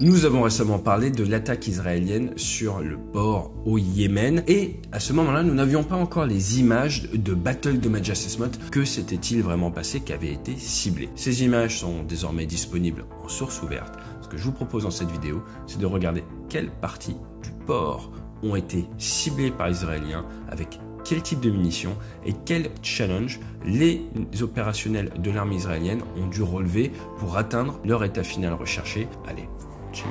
Nous avons récemment parlé de l'attaque israélienne sur le port au Yémen et à ce moment-là, nous n'avions pas encore les images de Battle Damage Assessment. Que s'était-il vraiment passé qui avait été ciblé? Ces images sont désormais disponibles en source ouverte. Ce que je vous propose dans cette vidéo, c'est de regarder quelles parties du port ont été ciblées par les Israéliens, avec quel type de munitions et quel challenge les opérationnels de l'armée israélienne ont dû relever pour atteindre leur état final recherché. Allez, cheers.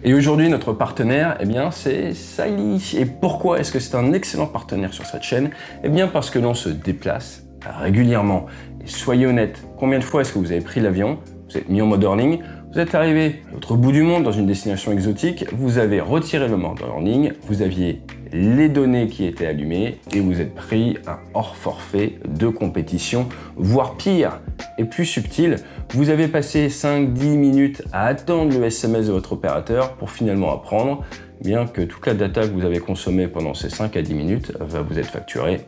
Et aujourd'hui, notre partenaire, c'est Saily. Et pourquoi est-ce que c'est un excellent partenaire sur cette chaîne? Parce que l'on se déplace régulièrement. Et soyez honnête, combien de fois est-ce que vous avez pris l'avion, vous êtes mis en mode earning, vous êtes arrivé à l'autre bout du monde dans une destination exotique, vous avez retiré le mode earning, vous aviez les données qui étaient allumées et vous êtes pris un hors forfait de compétition, voire pire et plus subtil, vous avez passé 5-10 minutes à attendre le SMS de votre opérateur pour finalement apprendre que toute la data que vous avez consommée pendant ces 5 à 10 minutes va vous être facturée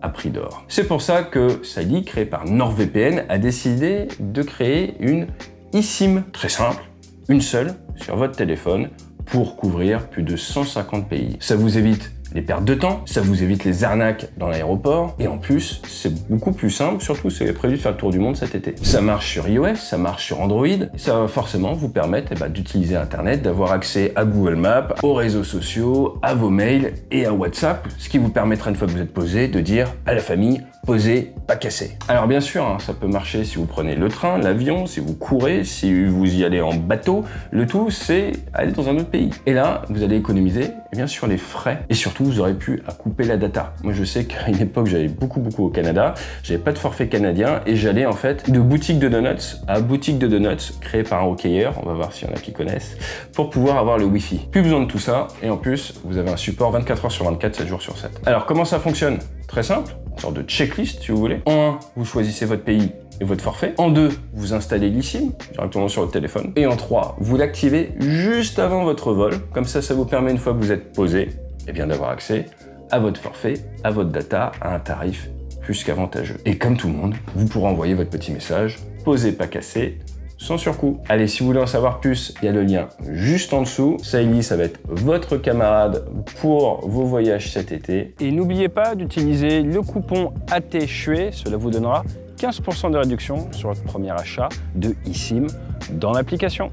à prix d'or. C'est pour ça que Saily, créé par NordVPN, a décidé de créer une eSIM très simple, une seule, sur votre téléphone, pour couvrir plus de 150 pays. Ça vous évite les pertes de temps, ça vous évite les arnaques dans l'aéroport, et en plus, c'est beaucoup plus simple, surtout c'est prévu de faire le tour du monde cet été. Ça marche sur iOS, ça marche sur Android, et ça va forcément vous permettre d'utiliser Internet, d'avoir accès à Google Maps, aux réseaux sociaux, à vos mails et à WhatsApp, ce qui vous permettra, une fois que vous êtes posé, de dire à la famille, posez, pas cassé. Alors bien sûr, ça peut marcher si vous prenez le train, l'avion, si vous courez, si vous y allez en bateau, le tout c'est aller dans un autre pays. Et là, vous allez économiser sur les frais, et surtout vous aurez pu à couper la data. Moi je sais qu'à une époque j'allais beaucoup au Canada, j'avais pas de forfait canadien et j'allais en fait de boutique de donuts à boutique de donuts créée par un hockeyeur, on va voir s'il y en a qui connaissent, pour pouvoir avoir le Wi-Fi. Plus besoin de tout ça, et en plus vous avez un support 24 heures sur 24, 7 jours sur 7. Alors comment ça fonctionne? Très simple, une sorte de checklist si vous voulez. En 1, vous choisissez votre pays et votre forfait. En 2, vous installez l'eSIM directement sur votre téléphone. Et en 3, vous l'activez juste avant votre vol. Comme ça, ça vous permet, une fois que vous êtes posé, d'avoir accès à votre forfait, à votre data, à un tarif plus qu'avantageux. Et comme tout le monde, vous pourrez envoyer votre petit message, posé pas cassé, sans surcoût. Allez, si vous voulez en savoir plus, il y a le lien juste en dessous. Saily, ça va être votre camarade pour vos voyages cet été. Et n'oubliez pas d'utiliser le coupon ATCHUE, cela vous donnera 15% de réduction sur votre premier achat de eSIM dans l'application.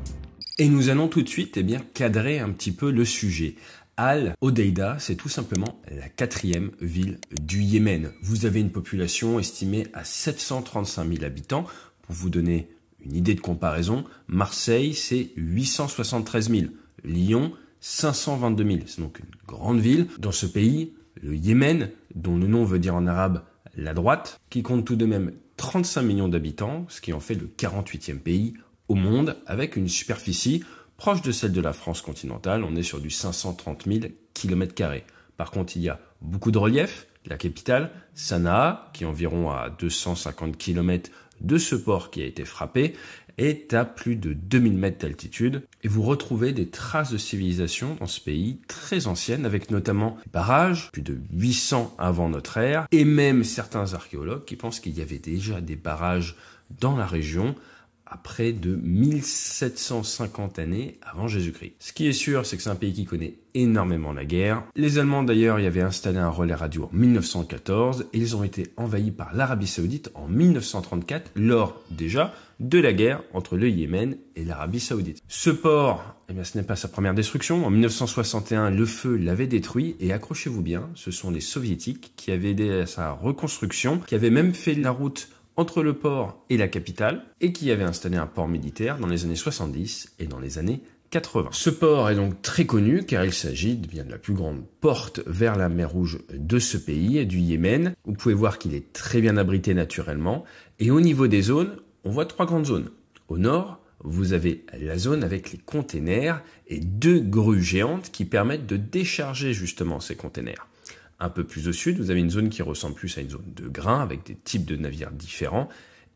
Et nous allons tout de suite cadrer un petit peu le sujet. Al-Hodeïda, c'est tout simplement la 4e ville du Yémen. Vous avez une population estimée à 735 000 habitants. Pour vous donner une idée de comparaison, Marseille, c'est 873 000. Lyon, 522 000. C'est donc une grande ville. Dans ce pays, le Yémen, dont le nom veut dire en arabe la droite, qui compte tout de même 35 millions d'habitants, ce qui en fait le 48e pays au monde, avec une superficie proche de celle de la France continentale. On est sur du 530 000 km². Par contre, il y a beaucoup de relief. La capitale, Sanaa, qui est environ à 250 km de ce port qui a été frappé, est à plus de 2000 mètres d'altitude. Et vous retrouvez des traces de civilisation dans ce pays très ancienne, avec notamment des barrages, plus de 800 avant notre ère, et même certains archéologues qui pensent qu'il y avait déjà des barrages dans la région à près de 1750 années avant Jésus-Christ. Ce qui est sûr, c'est que c'est un pays qui connaît énormément la guerre. Les Allemands, d'ailleurs, y avaient installé un relais radio en 1914 et ils ont été envahis par l'Arabie Saoudite en 1934, lors déjà de la guerre entre le Yémen et l'Arabie Saoudite. Ce port, ce n'est pas sa première destruction. En 1961, le feu l'avait détruit et accrochez-vous bien, ce sont les Soviétiques qui avaient aidé à sa reconstruction, qui avaient même fait la route entre le port et la capitale, et qui avait installé un port militaire dans les années 70 et dans les années 80. Ce port est donc très connu car il s'agit de la plus grande porte vers la mer Rouge de ce pays, du Yémen. Vous pouvez voir qu'il est très bien abrité naturellement, et au niveau des zones, on voit 3 grandes zones. Au nord, vous avez la zone avec les containers et 2 grues géantes qui permettent de décharger justement ces containers. Un peu plus au sud, vous avez une zone qui ressemble plus à une zone de grain avec des types de navires différents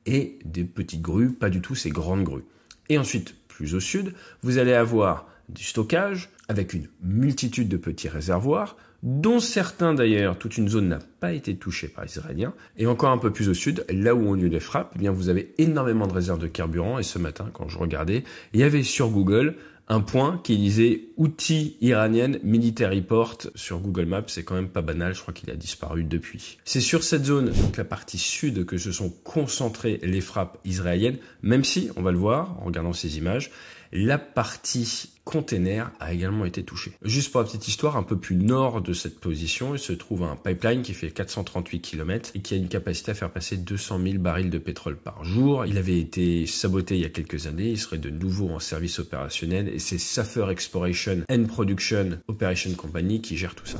et des petites grues, pas du tout ces grandes grues. Et ensuite, plus au sud, vous allez avoir du stockage avec une multitude de petits réservoirs, dont certains d'ailleurs, toute une zone n'a pas été touchée par les Israéliens. Et encore un peu plus au sud, là où ont lieu les frappes, eh bien vous avez énormément de réserves de carburant. Et ce matin, quand je regardais, il y avait sur Google un point qui disait « Outils iranienne military port » sur Google Maps. C'est quand même pas banal, je crois qu'il a disparu depuis. C'est sur cette zone, donc la partie sud, que se sont concentrées les frappes israéliennes, même si, on va le voir en regardant ces images, la partie container a également été touchée. Juste pour la petite histoire, un peu plus nord de cette position, il se trouve un pipeline qui fait 438 km et qui a une capacité à faire passer 200 000 barils de pétrole par jour. Il avait été saboté il y a quelques années, il serait de nouveau en service opérationnel et c'est Safer Exploration and Production Operation Company qui gère tout ça.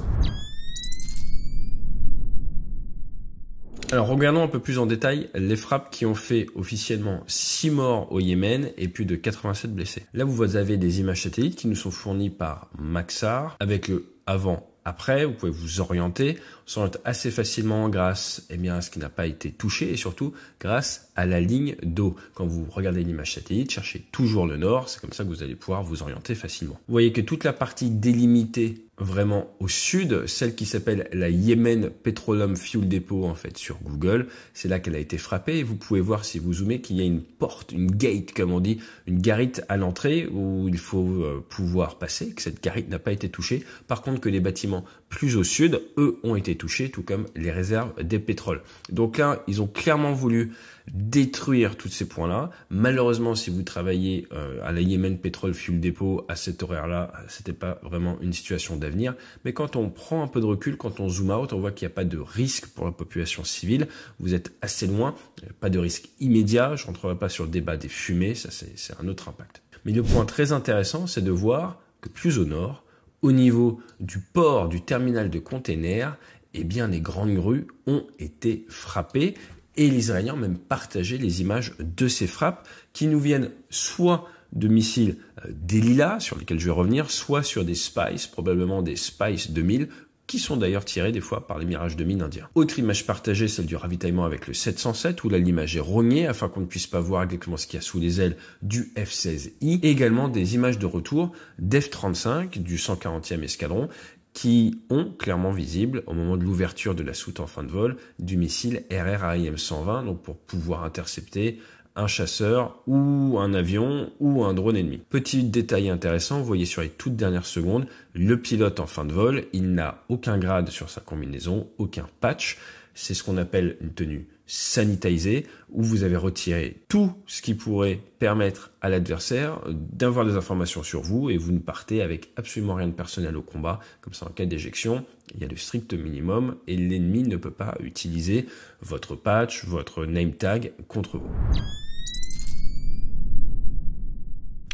Alors regardons un peu plus en détail les frappes qui ont fait officiellement 6 morts au Yémen et plus de 87 blessés. Là vous avez des images satellites qui nous sont fournies par Maxar avec le avant-après, vous pouvez vous orienter, on s'oriente assez facilement grâce à ce qui n'a pas été touché et surtout grâce à la ligne d'eau. Quand vous regardez l'image satellite, cherchez toujours le nord, c'est comme ça que vous allez pouvoir vous orienter facilement. Vous voyez que toute la partie délimitée vraiment au sud, celle qui s'appelle la Yemen Petroleum Fuel Depot en fait sur Google, c'est là qu'elle a été frappée et vous pouvez voir si vous zoomez qu'il y a une porte, une gate comme on dit, une garite à l'entrée où il faut pouvoir passer, que cette garite n'a pas été touchée. Par contre que les bâtiments plus au sud, eux ont été touchés tout comme les réserves des pétroles. Donc là, ils ont clairement voulu détruire tous ces points-là. Malheureusement, si vous travaillez à la Yemen Petrol Fuel Depot à cet horaire-là, c'était pas vraiment une situation d'avenir. Mais quand on prend un peu de recul, quand on zoom out, on voit qu'il n'y a pas de risque pour la population civile. Vous êtes assez loin, pas de risque immédiat. Je rentrerai pas sur le débat des fumées, ça c'est un autre impact. Mais le point très intéressant, c'est de voir que plus au nord, au niveau du port, du terminal de containers, eh bien les grandes grues ont été frappées. Et les Israéliens ont même partagé les images de ces frappes qui nous viennent soit de missiles Delila, sur lesquels je vais revenir, soit sur des Spice, probablement des Spice 2000, qui sont d'ailleurs tirés des fois par les Mirage 2000 indiens. Autre image partagée, celle du ravitaillement avec le 707, où là l'image est rognée afin qu'on ne puisse pas voir exactement ce qu'il y a sous les ailes du F-16I. Et également des images de retour d'F-35, du 140e escadron, qui ont clairement visible au moment de l'ouverture de la soute en fin de vol du missile RRAIM-120, donc pour pouvoir intercepter un chasseur ou un avion ou un drone ennemi. Petit détail intéressant, vous voyez sur les toutes dernières secondes, le pilote en fin de vol, il n'a aucun grade sur sa combinaison, aucun patch. C'est ce qu'on appelle une tenue sanitarisée, où vous avez retiré tout ce qui pourrait permettre à l'adversaire d'avoir des informations sur vous et vous ne partez avec absolument rien de personnel au combat. Comme ça, en cas d'éjection, il y a le strict minimum et l'ennemi ne peut pas utiliser votre patch, votre name tag contre vous.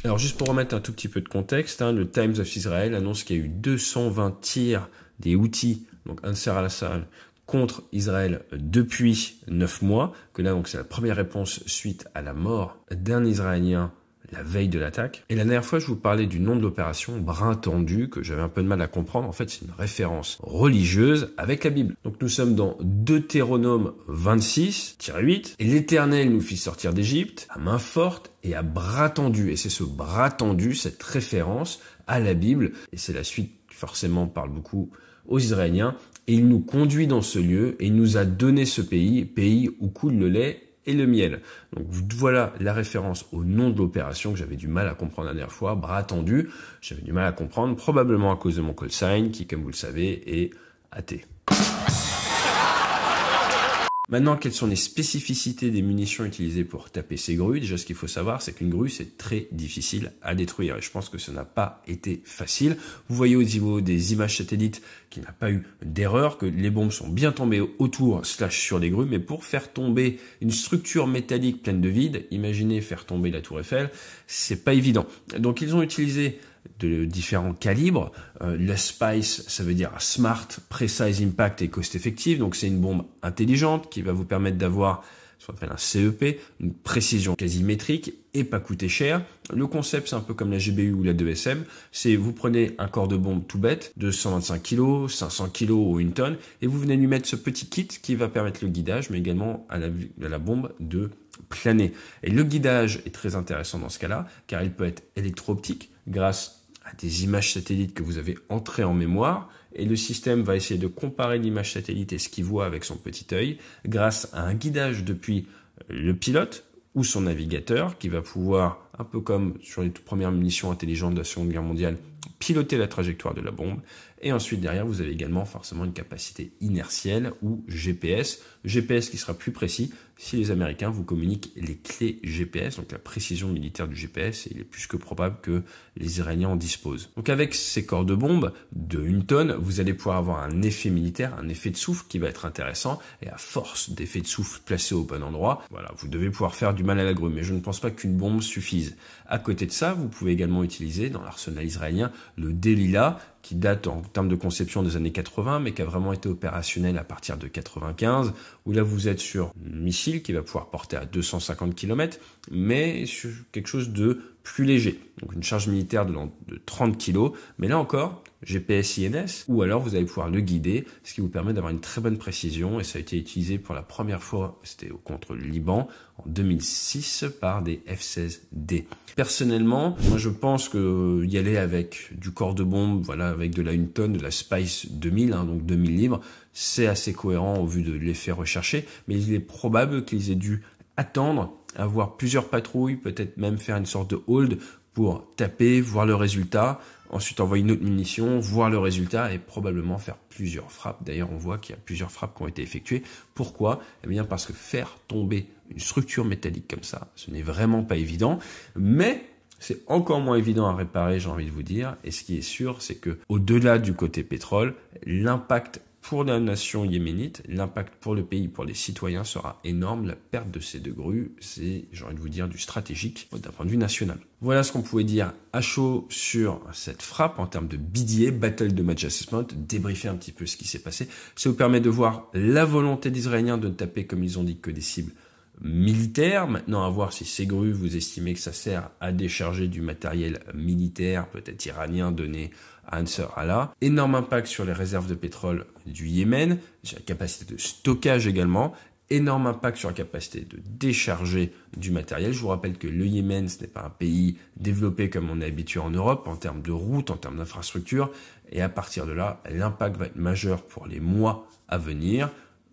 Alors juste pour remettre un tout petit peu de contexte, le Times of Israel annonce qu'il y a eu 220 tirs des Houthis, donc Ansar al-Assad, contre Israël depuis 9 mois, que là donc c'est la première réponse suite à la mort d'un Israélien la veille de l'attaque. Et la dernière fois, je vous parlais du nom de l'opération, brin tendu, que j'avais un peu de mal à comprendre. En fait, c'est une référence religieuse avec la Bible. Donc nous sommes dans Deutéronome 26-8, et l'Éternel nous fit sortir d'Égypte à main forte et à bras tendu. Et c'est ce bras tendu, cette référence à la Bible, et c'est la suite qui forcément parle beaucoup aux Israéliens, et il nous conduit dans ce lieu, et il nous a donné ce pays où coule le lait et le miel. Donc voilà la référence au nom de l'opération que j'avais du mal à comprendre la dernière fois, bras tendu, j'avais du mal à comprendre, probablement à cause de mon call sign, qui, comme vous le savez, est athée. Maintenant, quelles sont les spécificités des munitions utilisées pour taper ces grues? Déjà, ce qu'il faut savoir, c'est qu'une grue, c'est très difficile à détruire. Et je pense que ça n'a pas été facile. Vous voyez au niveau des images satellites qu'il n'y a pas eu d'erreur, que les bombes sont bien tombées autour / sur les grues. Mais pour faire tomber une structure métallique pleine de vide, imaginez faire tomber la Tour Eiffel, c'est pas évident. Donc, ils ont utilisé de différents calibres. Le Spice, ça veut dire Smart, Precise Impact et Cost Effective. Donc c'est une bombe intelligente qui va vous permettre d'avoir ce qu'on appelle un CEP, une précision quasi métrique et pas coûter cher. Le concept, c'est un peu comme la GBU ou la 2SM. C'est vous prenez un corps de bombe tout bête de 125 kg, 500 kg ou 1 tonne et vous venez lui mettre ce petit kit qui va permettre le guidage, mais également à la bombe de planer. Et le guidage est très intéressant dans ce cas-là, car il peut être électro-optique grâce à des images satellites que vous avez entrées en mémoire, et le système va essayer de comparer l'image satellite et ce qu'il voit avec son petit œil grâce à un guidage depuis le pilote ou son navigateur qui va pouvoir, un peu comme sur les toutes premières munitions intelligentes de la Seconde Guerre mondiale, piloter la trajectoire de la bombe. Et ensuite, derrière, vous avez également forcément une capacité inertielle ou GPS. GPS qui sera plus précis si les Américains vous communiquent les clés GPS, donc la précision militaire du GPS, et il est plus que probable que les Iraniens en disposent. Donc avec ces corps de bombe de 1 tonne, vous allez pouvoir avoir un effet militaire, un effet de souffle qui va être intéressant, et à force d'effets de souffle placés au bon endroit, voilà, vous devez pouvoir faire du mal à la grue, mais je ne pense pas qu'une bombe suffise. À côté de ça, vous pouvez également utiliser dans l'arsenal israélien le Delilah, qui date en termes de conception des années 80, mais qui a vraiment été opérationnel à partir de 95, où là vous êtes sur un missile qui va pouvoir porter à 250 km, mais sur quelque chose de plus léger. Donc une charge militaire de 30 kg, mais là encore, GPS INS, ou alors vous allez pouvoir le guider, ce qui vous permet d'avoir une très bonne précision, et ça a été utilisé pour la première fois, c'était contre le Liban, en 2006, par des F-16D. Personnellement, moi je pense que y aller avec du corps de bombe, voilà, avec de la 1 tonne, de la Spice 2000, donc 2000 livres, c'est assez cohérent au vu de l'effet recherché, mais il est probable qu'ils aient dû attendre, avoir plusieurs patrouilles, peut-être même faire une sorte de hold pour taper, voir le résultat, ensuite envoyer une autre munition, voir le résultat et probablement faire plusieurs frappes. D'ailleurs, on voit qu'il y a plusieurs frappes qui ont été effectuées. Pourquoi? Eh bien, parce que faire tomber une structure métallique comme ça, ce n'est vraiment pas évident, mais c'est encore moins évident à réparer, j'ai envie de vous dire. Et ce qui est sûr, c'est que au-delà du côté pétrole, l'impact pour la nation yéménite, l'impact pour le pays, pour les citoyens sera énorme. La perte de ces 2 grues, c'est, j'ai envie de vous dire, du stratégique d'un point de vue national. Voilà ce qu'on pouvait dire à chaud sur cette frappe en termes de BDA, Battle Damage Assessment, débriefer un petit peu ce qui s'est passé. Ça vous permet de voir la volonté des Israéliens de ne taper, comme ils ont dit, que des cibles militaire. Maintenant, à voir si ces grues, vous estimez que ça sert à décharger du matériel militaire, peut-être iranien, donné à Nasrallah. Énorme impact sur les réserves de pétrole du Yémen, sur la capacité de stockage également. Énorme impact sur la capacité de décharger du matériel. Je vous rappelle que le Yémen, ce n'est pas un pays développé comme on est habitué en Europe, en termes de routes, en termes d'infrastructures. Et à partir de là, l'impact va être majeur pour les mois à venir.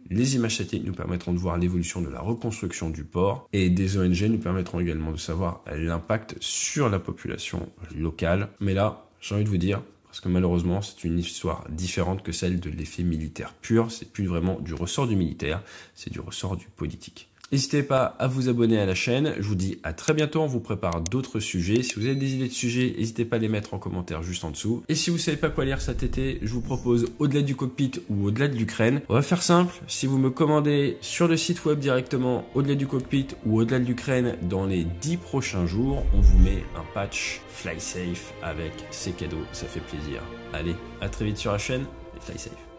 Les images satellites nous permettront de voir l'évolution de la reconstruction du port et des ONG nous permettront également de savoir l'impact sur la population locale. Mais là, j'ai envie de vous dire, parce que malheureusement, c'est une histoire différente que celle de l'effet militaire pur. C'est plus vraiment du ressort du militaire, c'est du ressort du politique. N'hésitez pas à vous abonner à la chaîne. Je vous dis à très bientôt. On vous prépare d'autres sujets. Si vous avez des idées de sujets, n'hésitez pas à les mettre en commentaire juste en dessous. Et si vous savez pas quoi lire cet été, je vous propose Au-delà du cockpit ou Au-delà de l'Ukraine. On va faire simple. Si vous me commandez sur le site web directement Au-delà du cockpit ou Au-delà de l'Ukraine dans les 10 prochains jours, on vous met un patch Fly Safe avec ces cadeaux. Ça fait plaisir. Allez, à très vite sur la chaîne et Fly Safe.